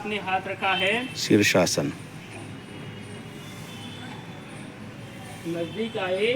आपने हाथ रखा है शीर्षासन। नजदीक आए,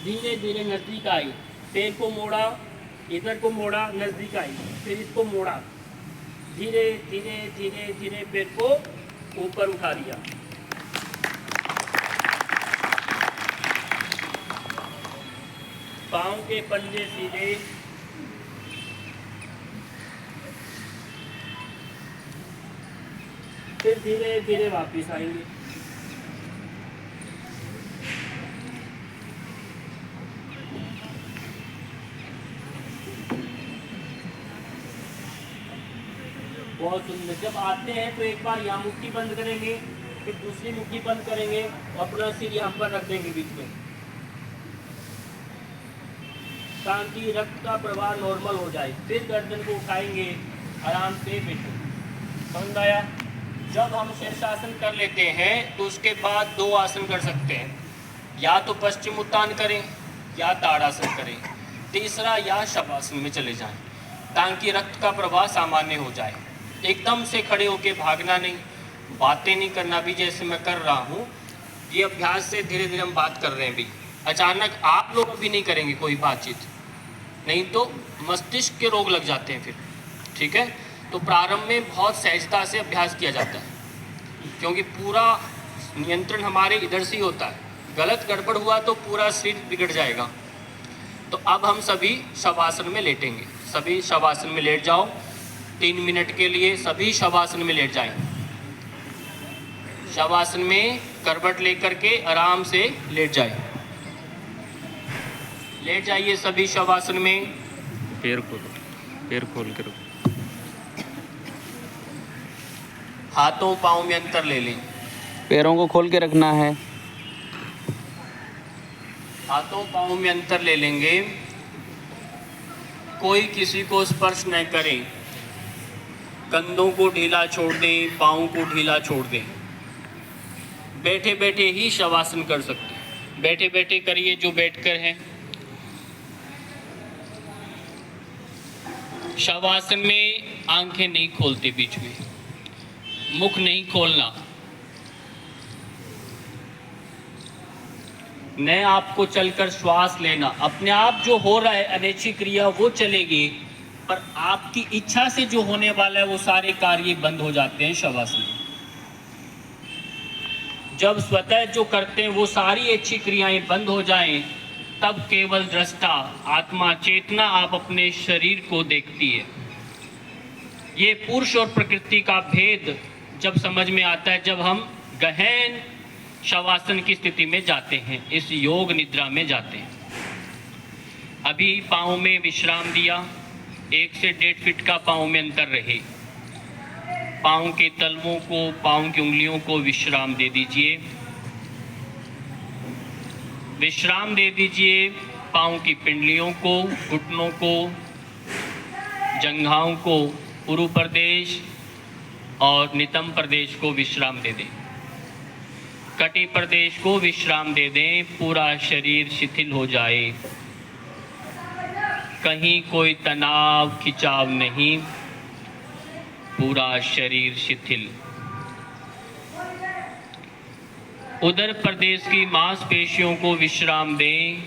धीरे धीरे नजदीक आए, पैर को मोड़ा, इधर को मोड़ा, नजदीक आई, फिर इसको मोड़ा, धीरे धीरे धीरे धीरे पैर को ऊपर उठा दिया। पाँव के पंजे सीधे, फिर धीरे धीरे वापस आएंगे। बहुत सुंदर। जब आते हैं तो एक बार यहाँ मुट्ठी बंद करेंगे, फिर दूसरी मुट्ठी बंद करेंगे, अपना सिर यहाँ पर रख देंगे बीच में, ताकि रक्त का प्रवाह नॉर्मल हो जाए। फिर गर्दन को उठाएंगे, आराम से बैठो। समझ आया? जब हम शीर्षासन कर लेते हैं तो उसके बाद दो आसन कर सकते हैं, या तो पश्चिम उत्तान करें या ताड़ासन करें, तीसरा या शवासन में चले जाएं, ताकि रक्त का प्रवाह सामान्य हो जाए। एकदम से खड़े होकर भागना नहीं, बातें नहीं करना भी जैसे मैं कर रहा हूँ। ये अभ्यास से धीरे धीरे हम बात कर रहे हैं भी। अचानक आप लोग अभी नहीं करेंगे कोई बातचीत, नहीं तो मस्तिष्क के रोग लग जाते हैं फिर। ठीक है? तो प्रारंभ में बहुत सहजता से अभ्यास किया जाता है, क्योंकि पूरा नियंत्रण हमारे इधर से ही होता है। गलत गड़बड़ हुआ तो पूरा शरीर बिगड़ जाएगा। तो अब हम सभी शवासन में लेटेंगे। सभी शवासन में लेट जाओ 3 मिनट के लिए। सभी शवासन में लेट जाएं। शवासन में करवट लेकर के आराम से लेट जाएं। लेट जाइए सभी शवासन में। पैर खोल के रखो। हाथों पाँव में अंतर ले लें। पैरों को खोल के रखना है। हाथों पाँव में अंतर ले लेंगे। कोई किसी को स्पर्श न करे। कंधों को ढीला छोड़ दें, पाँव को ढीला छोड़ दें। बैठे बैठे ही शवासन कर सकते हैं। बैठे बैठे करिए जो बैठकर हैं। शवासन में आंखें नहीं खोलते, बीच में मुख नहीं खोलना। न आपको चलकर श्वास लेना। अपने आप जो हो रहा है अनैच्छिक क्रिया वो चलेगी, पर आपकी इच्छा से जो होने वाला है वो सारे कार्य बंद हो जाते हैं शवासन में। जब स्वतः जो करते हैं वो सारी अच्छी क्रियाएं बंद हो जाएं, तब केवल दृष्टा आत्मा चेतना आप अपने शरीर को देखती है। ये पुरुष और प्रकृति का भेद जब समझ में आता है, जब हम गहन शवासन की स्थिति में जाते हैं, इस योग निद्रा में जाते हैं। अभी पाँव में विश्राम दिया, 1 से 1.5 फीट का पाँव में अंतर रहे। पाँव के तलवों को, पाँव की उंगलियों को विश्राम दे दीजिए। विश्राम दे दीजिए पाँव की पिंडलियों को, घुटनों को, जंघाओं को, पूर्व प्रदेश और नितंब प्रदेश को विश्राम दे दें। कटी प्रदेश को विश्राम दे दें। पूरा शरीर शिथिल हो जाए, कहीं कोई तनाव खिंचाव नहीं, पूरा शरीर शिथिल। उदर प्रदेश की मांसपेशियों को विश्राम दें।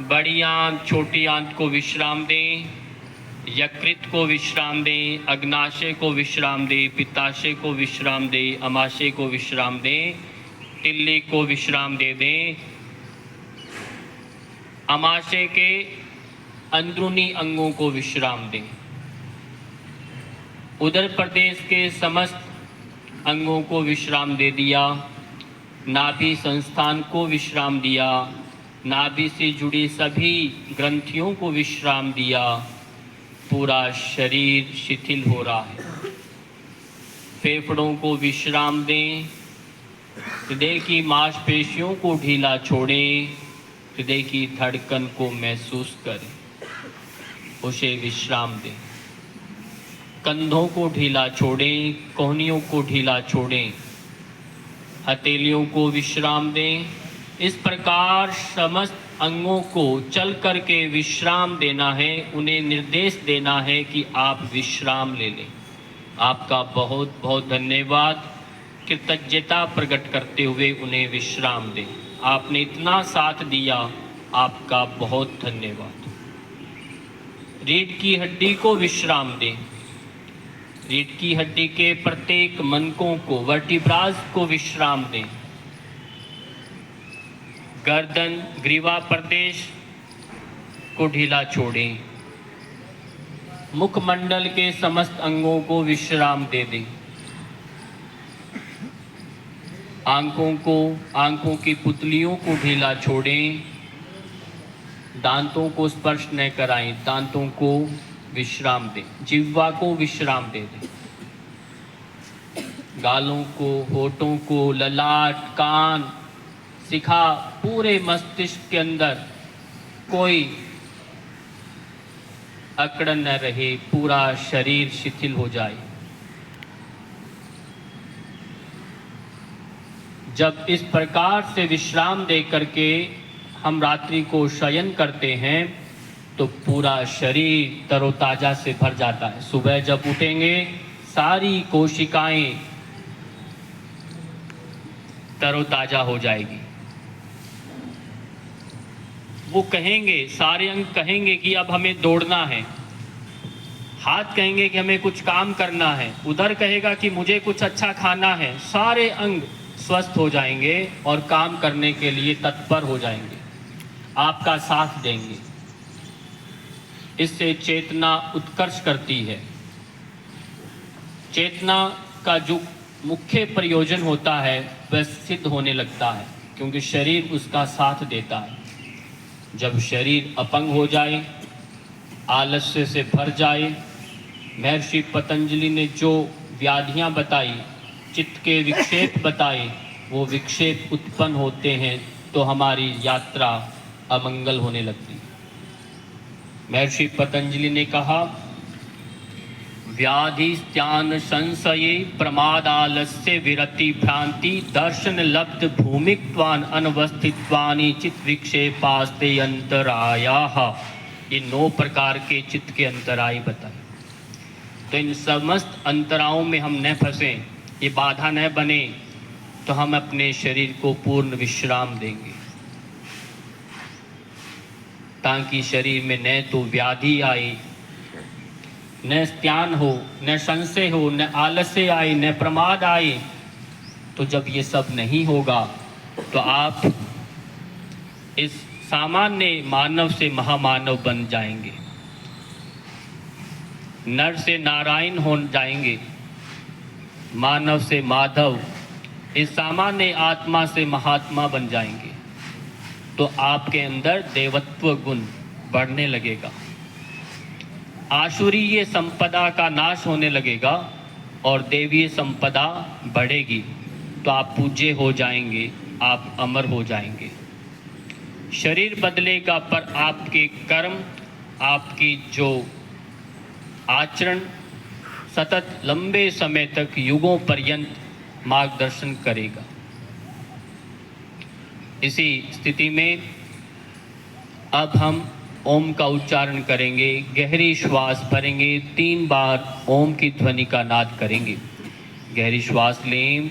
बड़ी आंत, छोटी आंत को विश्राम दें। यकृत को विश्राम दें। अग्नाशय को विश्राम दें। पित्ताशय को विश्राम दें। अमाशय को विश्राम दें। तिल्ली को विश्राम दे दें। अमाशय के अंदरूनी अंगों को विश्राम दें। उदर प्रदेश के समस्त अंगों को विश्राम दे दिया। नाभि संस्थान को विश्राम दिया। नाभि से जुड़ी सभी ग्रंथियों को विश्राम दिया। पूरा शरीर शिथिल हो रहा है। फेफड़ों को विश्राम दें। हृदय की मांसपेशियों को ढीला छोड़ें। हृदय की धड़कन को महसूस करें, उसे विश्राम दें। कंधों को ढीला छोड़ें। कोहनियों को ढीला छोड़ें। हथेलियों को विश्राम दें। इस प्रकार समस्त अंगों को चल करके विश्राम देना है। उन्हें निर्देश देना है कि आप विश्राम ले लें। आपका बहुत बहुत धन्यवाद। कृतज्ञता प्रकट करते हुए उन्हें विश्राम दें। आपने इतना साथ दिया, आपका बहुत धन्यवाद। रीढ़ की हड्डी को विश्राम दें। रीढ़ की हड्डी के प्रत्येक मनकों को, वर्टिब्रास को विश्राम दें। गर्दन, ग्रीवा प्रदेश को ढीला छोड़ें। मुखमंडल के समस्त अंगों को विश्राम दे दें। आंखों की पुतलियों को ढीला छोड़ें। दांतों को स्पर्श न कराएं, दांतों को विश्राम दें। जिह्वा को विश्राम दे दें। गालों को, होठों को, ललाट, कान, शिखा, पूरे मस्तिष्क के अंदर कोई अकड़ न रहे, पूरा शरीर शिथिल हो जाए। जब इस प्रकार से विश्राम दे करके हम रात्रि को शयन करते हैं तो पूरा शरीर तरोताजा से भर जाता है। सुबह जब उठेंगे सारी कोशिकाएं तरोताजा हो जाएगी। वो कहेंगे, सारे अंग कहेंगे कि अब हमें दौड़ना है। हाथ कहेंगे कि हमें कुछ काम करना है। उधर कहेगा कि मुझे कुछ अच्छा खाना है। सारे अंग स्वस्थ हो जाएंगे और काम करने के लिए तत्पर हो जाएंगे, आपका साथ देंगे। इससे चेतना उत्कर्ष करती है। चेतना का जो मुख्य प्रयोजन होता है वह सिद्ध होने लगता है, क्योंकि शरीर उसका साथ देता है। जब शरीर अपंग हो जाए, आलस्य से भर जाए, महर्षि पतंजलि ने जो व्याधियां बताई, चित्त के विक्षेप बताए, वो विक्षेप उत्पन्न होते हैं तो हमारी यात्रा अमंगल होने लगती है। महर्षि पतंजलि ने कहा, व्याधि त्यान संशये प्रमादालस्य विरति भ्रांति दर्शन लब्ध भूमित्वान अनवस्थित्वानि चित्त विक्षेपास्ते अंतरायाः। ये 9 प्रकार के चित्त के अंतराय बताए। तो इन समस्त अंतरायों में हम न फंसें, ये बाधा न बने, तो हम अपने शरीर को पूर्ण विश्राम देंगे, ताकि शरीर में न तो व्याधि आए, न स्त्यान हो, न संशय हो, न आलस्य आए, न प्रमाद आए। तो जब ये सब नहीं होगा तो आप इस सामान्य मानव से महामानव बन जाएंगे, नर से नारायण हो जाएंगे, मानव से माधव, इस सामान्य आत्मा से महात्मा बन जाएंगे। तो आपके अंदर देवत्व गुण बढ़ने लगेगा, आसुरीय संपदा का नाश होने लगेगा और देवीय संपदा बढ़ेगी। तो आप पूज्य हो जाएंगे, आप अमर हो जाएंगे। शरीर बदलेगा पर आपके कर्म, आपकी जो आचरण सतत लंबे समय तक, युगों पर्यंत मार्गदर्शन करेगा। इसी स्थिति में अब हम ओम का उच्चारण करेंगे, गहरी श्वास भरेंगे, 3 बार ओम की ध्वनि का नाद करेंगे। गहरी श्वास लें,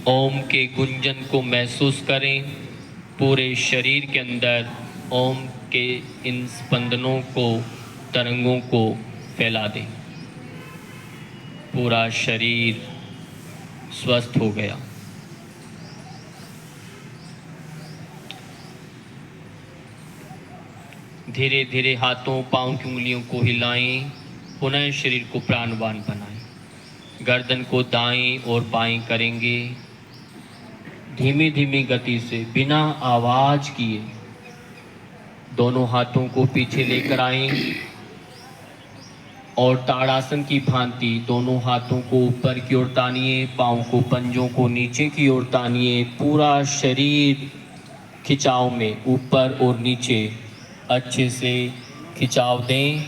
ओम के गुंजन को महसूस करें। पूरे शरीर के अंदर ओम के इन स्पंदनों को, तरंगों को फैला दें। पूरा शरीर स्वस्थ हो गया। धीरे धीरे हाथों पांव की उंगलियों को हिलाएं। पुनः शरीर को प्राणवान बनाएं। गर्दन को दाएं और बाएं करेंगे। धीमी धीमी गति से बिना आवाज किए दोनों हाथों को पीछे लेकर आएं और ताड़ासन की भांति दोनों हाथों को ऊपर की ओर तानिए, पाँव को, पंजों को नीचे की ओर तानिए। पूरा शरीर खिंचाव में ऊपर और नीचे अच्छे से खिंचाव दें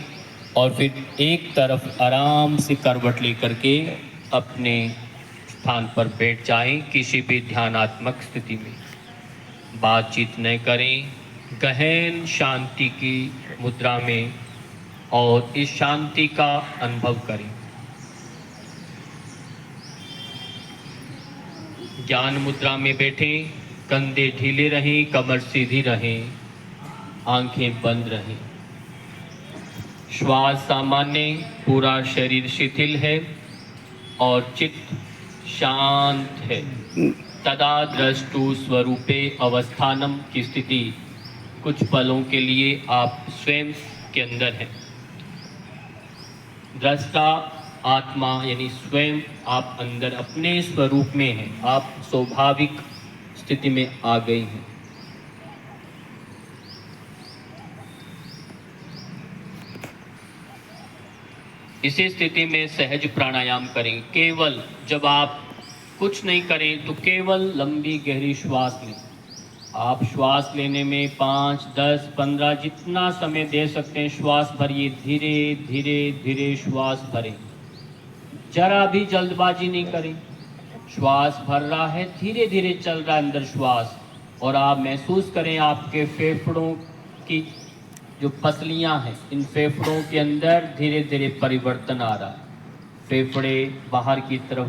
और फिर एक तरफ आराम से करवट लेकर के अपने स्थान पर बैठ जाएं। किसी भी ध्यानात्मक स्थिति में बातचीत न करें, गहन शांति की मुद्रा में और इस शांति का अनुभव करें। ज्ञान मुद्रा में बैठें, कंधे ढीले रहें, कमर सीधी रहें, आंखें बंद रहें। श्वास सामान्य, पूरा शरीर शिथिल है और चित्त शांत है। तदा द्रष्टु स्वरूपे अवस्थानम की स्थिति कुछ पलों के लिए आप स्वयं के अंदर हैं। दृष्टा आत्मा यानी स्वयं आप अंदर अपने स्वरूप में हैं। आप स्वाभाविक स्थिति में आ गए हैं। इसी स्थिति में सहज प्राणायाम करें। केवल जब आप कुछ नहीं करें तो केवल लंबी गहरी श्वास लें। आप श्वास लेने में 5, 10, 15 जितना समय दे सकते हैं श्वास भरिए। धीरे धीरे धीरे श्वास भरें। जरा भी जल्दबाजी नहीं करें। श्वास भर रहा है, धीरे धीरे चल रहा है अंदर श्वास, और आप महसूस करें आपके फेफड़ों की जो पसलियां हैं, इन फेफड़ों के अंदर धीरे धीरे परिवर्तन आ रहा है। फेफड़े बाहर की तरफ